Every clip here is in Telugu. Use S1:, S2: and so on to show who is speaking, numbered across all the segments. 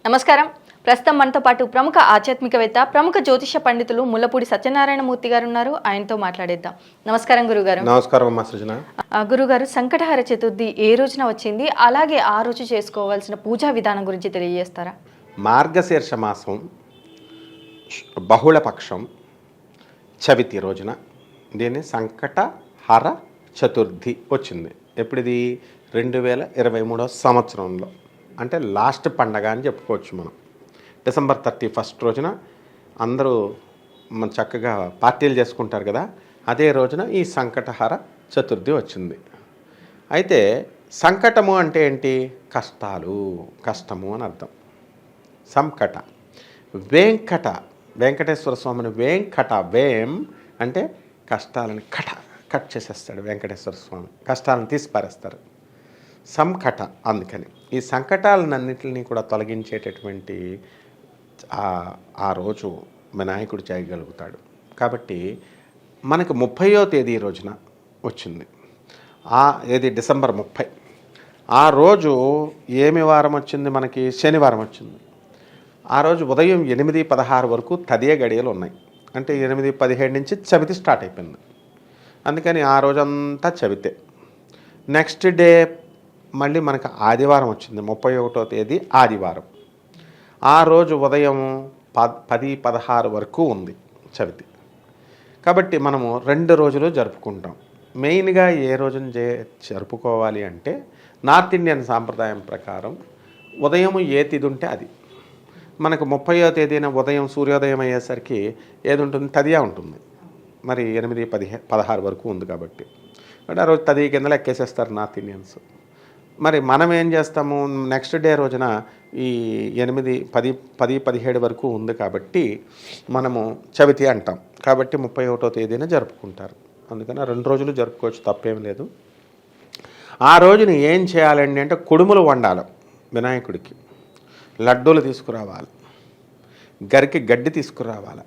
S1: నమస్కారం. ప్రస్తుతం మనతో పాటు ప్రముఖ ఆధ్యాత్మికవేత్త, ప్రముఖ జ్యోతిష పండితులు ముల్లపూడి సత్యనారాయణ మూర్తి గారు ఉన్నారు. ఆయనతో మాట్లాడేద్దాం. నమస్కారం గురుగారు.
S2: నమస్కారం అమ్మా సృజన.
S1: గురుగారు, సంకటహర చతుర్థి ఏ రోజున వచ్చింది, అలాగే ఆ రోజు చేసుకోవాల్సిన పూజా విధానం గురించి తెలియజేస్తారా?
S2: మార్గశీర్ష మాసం బహుళపక్షం చవితి రోజున దీన్ని సంకటహర చతుర్థి వచ్చింది. ఎప్పుడిది 2023 సంవత్సరంలో, అంటే లాస్ట్ పండగ అని చెప్పుకోవచ్చు మనం. డిసెంబర్ 31 రోజున అందరూ మన చక్కగా పార్టీలు చేసుకుంటారు కదా, అదే రోజున ఈ సంకటహర చతుర్థి వచ్చింది. అయితే సంకటము అంటే ఏంటి? కష్టాలు, కష్టము అని అర్థం. సంకట. వెంకట, వెంకటేశ్వర స్వామిని వెంకట, వేం అంటే కష్టాలను కట్ చేసేస్తాడు వెంకటేశ్వర స్వామి, కష్టాలను తీసి పారేస్తారు. సంకట. అందుకని ఈ సంకటాలన్నింటినీ కూడా తొలగించేటటువంటి ఆ రోజు వినాయకుడు చేయగలుగుతాడు. కాబట్టి మనకు 30వ తేదీ రోజున వచ్చింది. ఏది డిసెంబర్ 30. ఆ రోజు ఏమి వారం వచ్చింది? మనకి శనివారం వచ్చింది. ఆ రోజు ఉదయం 8:16 వరకు తదియ గడియలు ఉన్నాయి. అంటే 8:17 నుంచి చవితి స్టార్ట్ అయిపోయింది. అందుకని ఆ రోజంతా చవితే. నెక్స్ట్ డే మళ్ళీ మనకు ఆదివారం వచ్చింది. 31వ తేదీ ఆదివారం. ఆ రోజు ఉదయం 10:16 వరకు ఉంది చవితి. కాబట్టి మనము 2 రోజులు జరుపుకుంటాం. మెయిన్గా ఏ రోజున జరుపుకోవాలి అంటే, నార్త్ ఇండియన్ సాంప్రదాయం ప్రకారం ఉదయం ఏ తిథి ఉంటే అది. మనకు 30వ తేదీన ఉదయం సూర్యోదయం అయ్యేసరికి ఏది ఉంటుంది? తదియా ఉంటుంది. మరి 8:16 వరకు ఉంది కాబట్టి ఆ రోజు తదియ కింద లెక్కేసేస్తారు నార్త్ ఇండియన్స్. మరి మనం ఏం చేస్తాము? నెక్స్ట్ డే రోజున ఈ 8, 10, 17 వరకు ఉంది కాబట్టి మనము చవితి అంటాం. కాబట్టి 31వ తేదీన జరుపుకుంటారు. అందుకని 2 రోజులు జరుపుకోవచ్చు, తప్పేం లేదు. ఆ రోజున ఏం చేయాలండి అంటే, కుడుములు వండాలి వినాయకుడికి. లడ్డూలు తీసుకురావాలి, గరికి గడ్డి తీసుకురావాలి,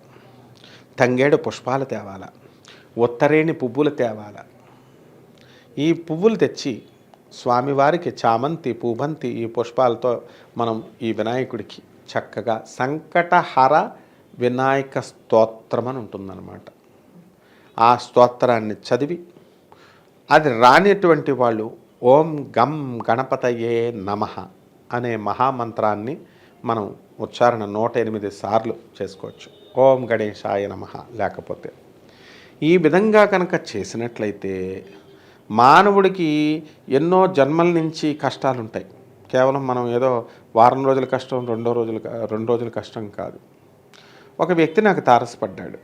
S2: తంగేడు పుష్పాలు తేవాలి, ఉత్తరేణి పువ్వులు తేవాలి. ఈ పువ్వులు తెచ్చి స్వామివారికి చామంతి, పూబంతి ఈ పుష్పాలతో మనం ఈ వినాయకుడికి చక్కగా సంకటహర వినాయక స్తోత్రం అని ఉంటుందన్నమాట. ఆ స్తోత్రాన్ని చదివి, అది రానిటువంటి వాళ్ళు ఓం గం గణపతయే నమః అనే మహామంత్రాన్ని మనం ఉచ్చారణ 108 సార్లు చేసుకోవచ్చు. ఓం గణేశాయ నమః. లేకపోతే ఈ విధంగా కనుక చేసినట్లయితే మానవుడికి ఎన్నో జన్మల నుంచి కష్టాలు ఉంటాయి. కేవలం మనం ఏదో వారం రోజుల కష్టం, 2 రోజుల కష్టం కాదు. ఒక వ్యక్తి నాకు తారసపడ్డాడు.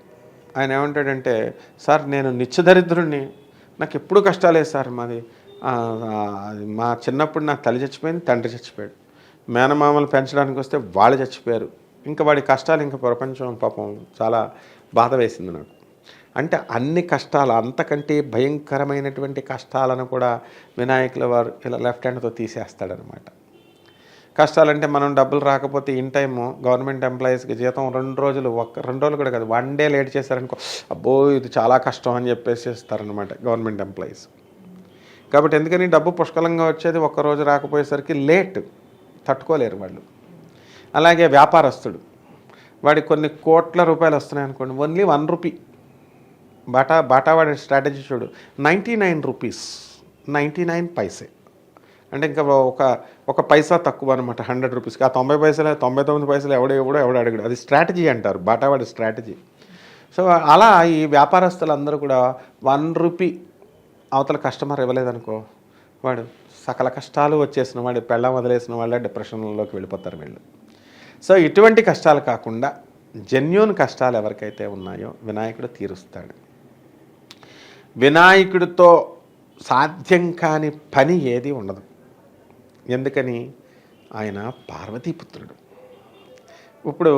S2: ఆయన ఏమంటాడంటే, సార్ నేను నిత్యదరిద్రుడిని, నాకు ఎప్పుడు కష్టాలే సార్. మా చిన్నప్పుడు నా తల్లి చచ్చిపోయింది, తండ్రి చచ్చిపోయాడు. మేనమామలు పెంచడానికి వస్తే వాళ్ళు చచ్చిపోయారు. ఇంకా వాడి కష్టాలు ఇంకా ప్రపంచం పాపం చాలా బాధ వేసింది నాకు. అంటే అన్ని కష్టాలు, అంతకంటే భయంకరమైనటువంటి కష్టాలను కూడా వినాయకుల వారు ఇలా లెఫ్ట్ హ్యాండ్తో తీసేస్తాడనమాట. కష్టాలంటే మనం డబ్బులు రాకపోతే ఇన్ టైము గవర్నమెంట్ ఎంప్లాయీస్కి జీతం 2 రోజులు 2 రోజులు కూడా కాదు, 1 డే లేట్ చేశారనుకో, అబ్బో ఇది చాలా కష్టం అని చెప్పేసి ఇస్తారనమాట గవర్నమెంట్ ఎంప్లాయీస్. కాబట్టి ఎందుకని డబ్బు పుష్కలంగా వచ్చేది, 1 రోజు రాకపోయేసరికి లేట్ తట్టుకోలేరు వాళ్ళు. అలాగే వ్యాపారస్తుడు, వాడికి కొన్ని కోట్ల రూపాయలు వస్తున్నాయి అనుకోండి, ఓన్లీ 1 రూపీ. బాటా వాడి స్ట్రాటజీ చూడు, 99 రూపీస్ 99 పైసే. అంటే ఇంకా ఒక పైసా తక్కువ అనమాట 100 రూపీస్కి. ఆ 90 పైసలు 99 పైసలు ఎవడు అడిగాడు. అది స్ట్రాటజీ అంటారు, బాటావాడి స్ట్రాటజీ. సో అలా ఈ వ్యాపారస్తులందరూ కూడా 1 రూపీ అవతల కస్టమర్ ఇవ్వలేదనుకో, వాడు సకల కష్టాలు వచ్చేసిన వాడు, పెళ్ళం వదిలేసిన వాళ్ళే డిప్రెషన్లోకి వెళ్ళిపోతారు వీళ్ళు. సో ఇటువంటి కష్టాలు కాకుండా జెన్యూన్ కష్టాలు ఎవరికైతే ఉన్నాయో వినాయకుడు తీరుస్తాడు. వినాయకుడితో సాధ్యం కాని పని ఏది ఉండదు. ఎందుకని? ఆయన పార్వతీపుత్రుడు. ఇప్పుడు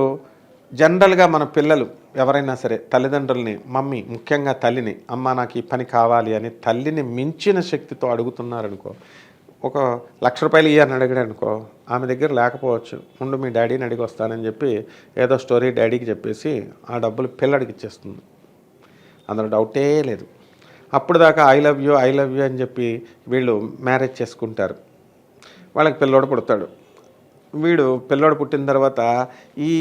S2: జనరల్గా మన పిల్లలు ఎవరైనా సరే తల్లిదండ్రుల్ని, మమ్మీ ముఖ్యంగా తల్లిని, అమ్మ నాకు ఈ పని కావాలి అని తల్లిని మించిన శక్తితో అడుగుతున్నారనుకో, ఒక 1,00,000 రూపాయలు ఇయ్యని అడిగాడు అనుకో, ఆమె దగ్గర లేకపోవచ్చు, ఉండు మీ డాడీని అడిగి వస్తానని చెప్పి ఏదో స్టోరీ డాడీకి చెప్పేసి ఆ డబ్బులు పిల్లడికి ఇచ్చేస్తుంది. అందులో డౌటే లేదు. అప్పుడు దాకా ఐ లవ్ యూ అని చెప్పి వీళ్ళు మ్యారేజ్ చేసుకుంటారు. వాళ్ళకి పిల్లోడు పుడతాడు. వీడు పిల్లోడు పుట్టిన తర్వాత ఈ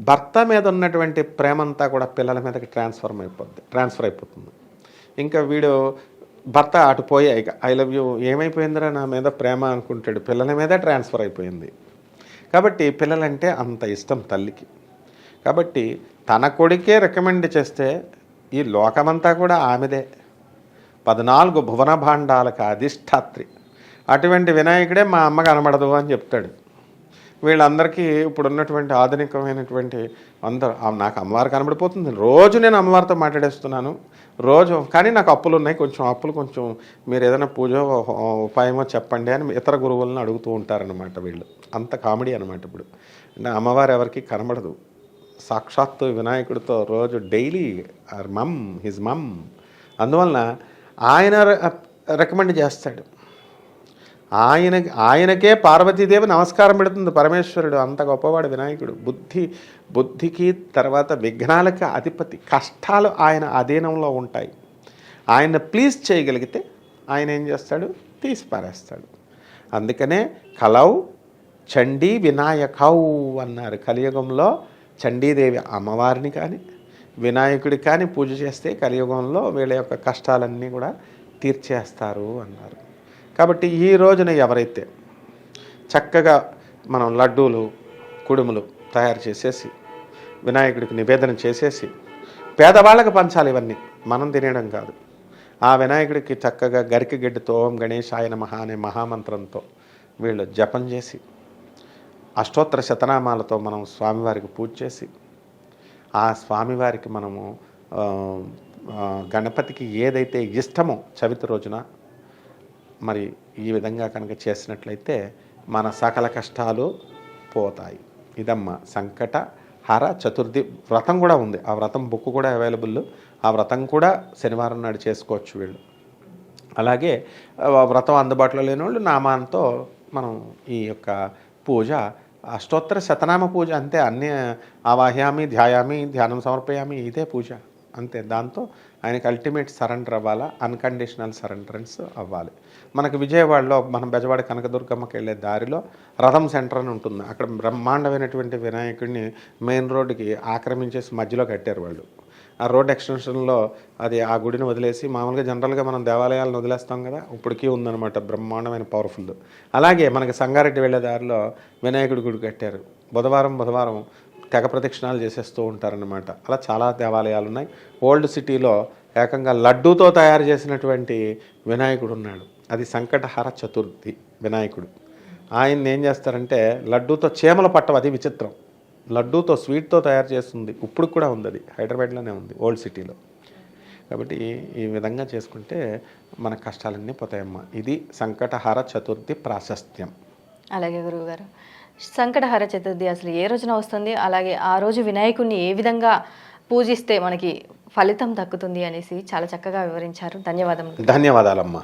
S2: భర్త మీద ఉన్నటువంటి ప్రేమంతా కూడా పిల్లల మీదకి ట్రాన్స్ఫర్ అయిపోతుంది. ఇంకా వీడు భర్త అటు పోయాక ఐ లవ్ యూ ఏమైపోయిందిరా నా మీద ప్రేమ అనుకుంటాడు, పిల్లల మీదే ట్రాన్స్ఫర్ అయిపోయింది. కాబట్టి పిల్లలంటే అంత ఇష్టం తల్లికి. కాబట్టి తన కొడుకే రికమెండ్ చేస్తే ఈ లోకమంతా కూడా ఆమెదే, 14 భువన భాండాలకు అధిష్టాత్రి. అటువంటి వినాయకుడే మా అమ్మ కనబడదు అని చెప్తాడు. వీళ్ళందరికీ ఇప్పుడు ఉన్నటువంటి ఆధునికమైనటువంటి అందరూ నాకు అమ్మవారు కనబడిపోతుంది, రోజు నేను అమ్మవారితో మాట్లాడేస్తున్నాను రోజు, కానీ నాకు అప్పులు ఉన్నాయి, కొంచెం మీరు ఏదైనా పూజ ఉపాయమో చెప్పండి అని ఇతర గురువులను అడుగుతూ ఉంటారనమాట వీళ్ళు. అంత కామెడీ అనమాట. ఇప్పుడు అంటే అమ్మవారు ఎవరికి కనబడదు, సాక్షాత్తు వినాయకుడితో రోజు డైలీ హిజ్ మమ్. అందువలన ఆయన రికమెండ్ చేస్తాడు. ఆయనకే పార్వతీదేవి నమస్కారం పెడుతుంది. పరమేశ్వరుడు అంత గొప్పవాడు వినాయకుడు. బుద్ధికి తర్వాత విఘ్నాలకి అధిపతి. కష్టాలు ఆయన అధీనంలో ఉంటాయి. ఆయన ప్లీజ్ చేయగలిగితే ఆయన ఏం చేస్తాడు, తీసి పారేస్తాడు. అందుకనే కలౌ చండీ వినాయకౌ అన్నారు. కలియుగంలో చండీదేవి అమ్మవారిని కానీ వినాయకుడికి కానీ పూజ చేస్తే కలియుగంలో వీళ్ళ యొక్క కష్టాలన్నీ కూడా తీర్చేస్తారు అన్నారు. కాబట్టి ఈ రోజున ఎవరైతే చక్కగా మనం లడ్డూలు కుడుములు తయారు చేసేసి వినాయకుడికి నివేదన చేసేసి పేదవాళ్ళకి పంచాలి. ఇవన్నీ మనం తినేయడం కాదు. ఆ వినాయకుడికి చక్కగా గరిక గడ్డితో ఓం గణేశాయ నమః అనే మహామంత్రంతో వీళ్ళు జపం చేసి అష్టోత్తర శతనామాలతో మనం స్వామివారికి పూజ చేసి ఆ స్వామివారికి మనము గణపతికి ఏదైతే ఇష్టమో చవితి రోజున మరి ఈ విధంగా కనుక చేసినట్లయితే మన సకల కష్టాలు పోతాయి. ఇదమ్మ సంకట హర చతుర్థి వ్రతం కూడా ఉంది. ఆ వ్రతం బుక్ కూడా అవైలబుల్. ఆ వ్రతం కూడా శనివారం నాడు చేసుకోవచ్చు వీళ్ళు. అలాగే వ్రతం అందుబాటులో లేని వాళ్ళు నామాంతో మనం ఈ యొక్క పూజ అష్టోత్తర శతనామ పూజ అంతే. అన్నీ ఆవాహ్యామి ధ్యాయామి ధ్యానం సమర్పయామి ఇదే పూజ అంతే. దాంతో ఆయనకి అల్టిమేట్ సరెండర్ అవ్వాలా, అన్కండిషనల్ సరెండరెన్స్ అవ్వాలి. మనకు విజయవాడలో మనం బెజవాడ కనకదుర్గమ్మకి వెళ్ళే దారిలో రథం సెంటర్ అని ఉంటుంది. అక్కడ బ్రహ్మాండమైనటువంటి వినాయకుడిని మెయిన్ రోడ్డుకి ఆక్రమించేసి మధ్యలో కట్టారు వాళ్ళు. ఆ రోడ్ ఎక్స్టెన్షన్లో అది ఆ గుడిని వదిలేసి మామూలుగా జనరల్గా మనం దేవాలయాలను వదిలేస్తాం కదా, ఇప్పటికీ ఉందన్నమాట బ్రహ్మాండమైన పవర్ఫుల్. అలాగే మనకి సంగారెడ్డి వెళ్ళే దారిలో వినాయకుడి గుడి కట్టారు. బుధవారం తెగ ప్రదక్షిణాలు చేసేస్తూ ఉంటారనమాట. అలా చాలా దేవాలయాలు ఉన్నాయి. ఓల్డ్ సిటీలో ఏకంగా లడ్డూతో తయారు చేసినటువంటి వినాయకుడు ఉన్నాడు. అది సంకటహర చతుర్థి వినాయకుడు. ఆయన్ని ఏం చేస్తారంటే లడ్డూతో చీమల పట్టం, అది విచిత్రం. లడ్డూతో స్వీట్తో తయారు చేస్తుంది. ఇప్పుడు కూడా ఉంది, అది హైదరాబాద్లోనే ఉంది ఓల్డ్ సిటీలో. కాబట్టి ఈ విధంగా చేసుకుంటే మన కష్టాలన్నీ పోతాయమ్మా. ఇది సంకటహర చతుర్థి ప్రాశస్త్యం.
S1: అలాగే గురువుగారు, సంకటహర చతుర్థి అసలు ఏ రోజున వస్తుంది, అలాగే ఆ రోజు వినాయకుడిని ఏ విధంగా పూజిస్తే మనకి ఫలితం దక్కుతుంది అనేసి చాలా చక్కగా వివరించారు. ధన్యవాదాలమ్మా.